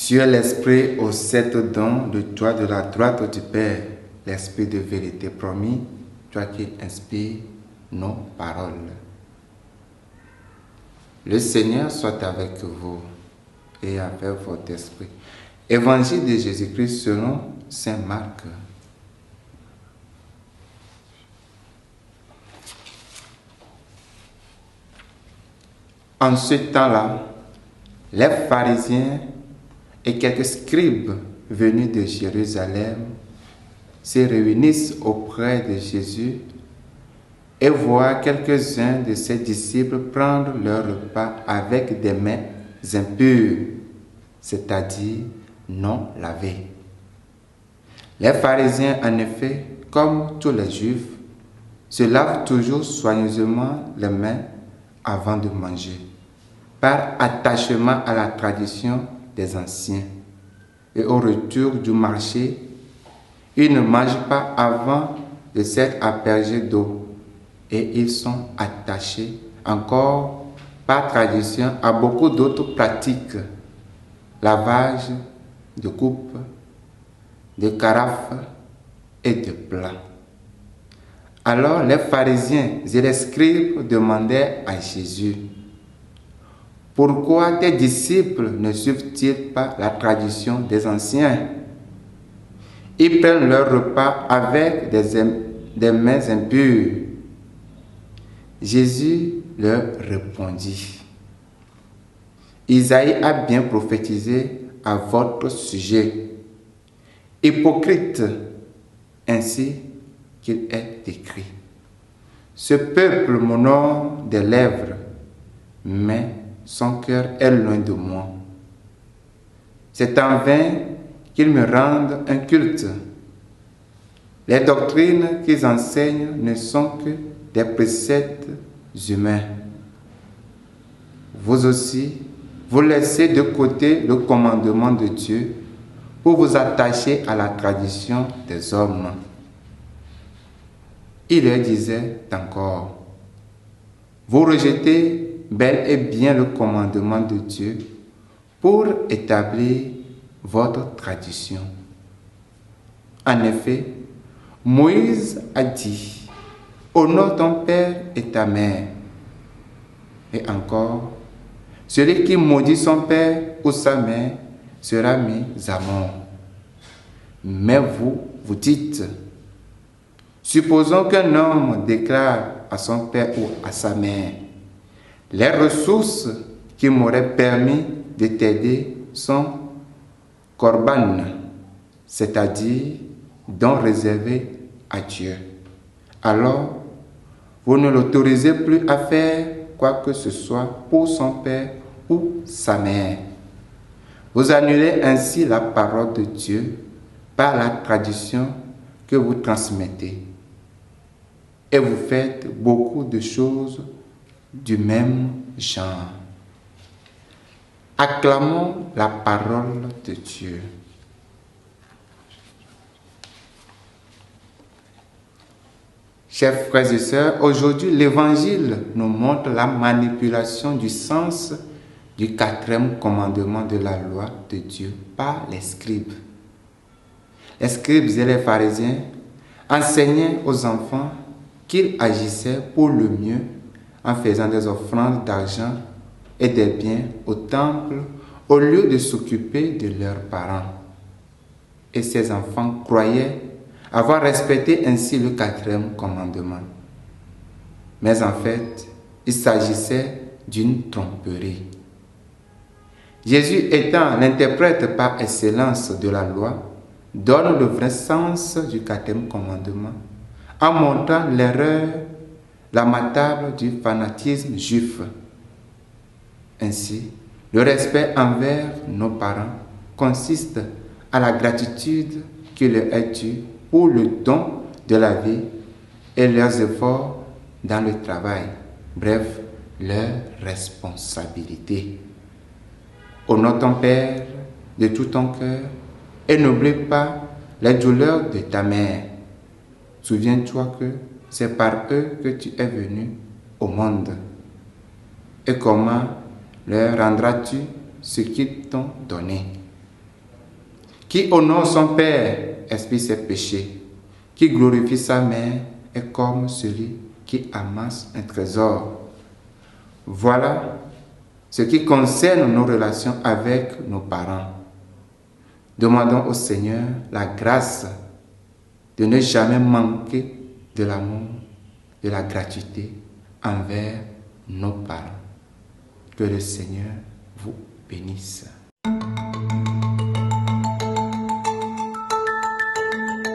Tu es l'Esprit aux 7 dons de toi de la droite du Père, l'Esprit de vérité promis, toi qui inspires nos paroles. Le Seigneur soit avec vous et avec votre esprit. Évangile de Jésus-Christ selon saint Marc. En ce temps-là, les pharisiens et quelques scribes venus de Jérusalem se réunissent auprès de Jésus et voient quelques-uns de ses disciples prendre leur repas avec des mains impures, c'est-à-dire non lavées. Les pharisiens, en effet, comme tous les juifs, se lavent toujours soigneusement les mains avant de manger, par attachement à la tradition des anciens. Et au retour du marché, ils ne mangent pas avant de s'être aspergés d'eau, et ils sont attachés encore par tradition à beaucoup d'autres pratiques, lavage de coupes, de carafes et de plats. Alors les pharisiens et les scribes demandaient à Jésus: pourquoi tes disciples ne suivent-ils pas la tradition des anciens? Ils prennent leur repas avec des mains impures. Jésus leur répondit: Isaïe a bien prophétisé à votre sujet. Hypocrite, ainsi qu'il est écrit: ce peuple m'honore des lèvres, mais son cœur est loin de moi. C'est en vain qu'ils me rendent un culte. Les doctrines qu'ils enseignent ne sont que des préceptes humains. Vous aussi, vous laissez de côté le commandement de Dieu pour vous attacher à la tradition des hommes. Il leur disait encore: vous rejetez bel et bien le commandement de Dieu pour établir votre tradition. En effet, Moïse a dit: honore ton père et ta mère. Et encore, celui qui maudit son père ou sa mère sera mis à mort. Mais vous, vous dites: supposons qu'un homme déclare à son père ou à sa mère: les ressources qui m'auraient permis de t'aider sont korban, c'est-à-dire dons réservés à Dieu. Alors, vous ne l'autorisez plus à faire quoi que ce soit pour son père ou sa mère. Vous annulez ainsi la parole de Dieu par la tradition que vous transmettez. Et vous faites beaucoup de choses du même genre. Acclamons la parole de Dieu. Chers frères et sœurs, aujourd'hui l'Évangile nous montre la manipulation du sens du 4e commandement de la loi de Dieu par les scribes. Les scribes et les pharisiens enseignaient aux enfants qu'ils agissaient pour le mieux en faisant des offrandes d'argent et des biens au temple au lieu de s'occuper de leurs parents. Et ces enfants croyaient avoir respecté ainsi le 4e commandement. Mais en fait, il s'agissait d'une tromperie. Jésus, étant l'interprète par excellence de la loi, donne le vrai sens du 4e commandement en montrant l'erreur lamentable du fanatisme juif. Ainsi, le respect envers nos parents consiste à la gratitude qui leur est due pour le don de la vie et leurs efforts dans le travail, bref, leur responsabilité. Honore ton père de tout ton cœur et n'oublie pas les douleurs de ta mère. Souviens-toi que c'est par eux que tu es venu au monde. Et comment leur rendras-tu ce qu'ils t'ont donné? Qui honore son père expie ses péchés. Qui glorifie sa mère est comme celui qui amasse un trésor. Voilà ce qui concerne nos relations avec nos parents. Demandons au Seigneur la grâce de ne jamais manquer de l'amour, de la gratuité envers nos parents. Que le Seigneur vous bénisse.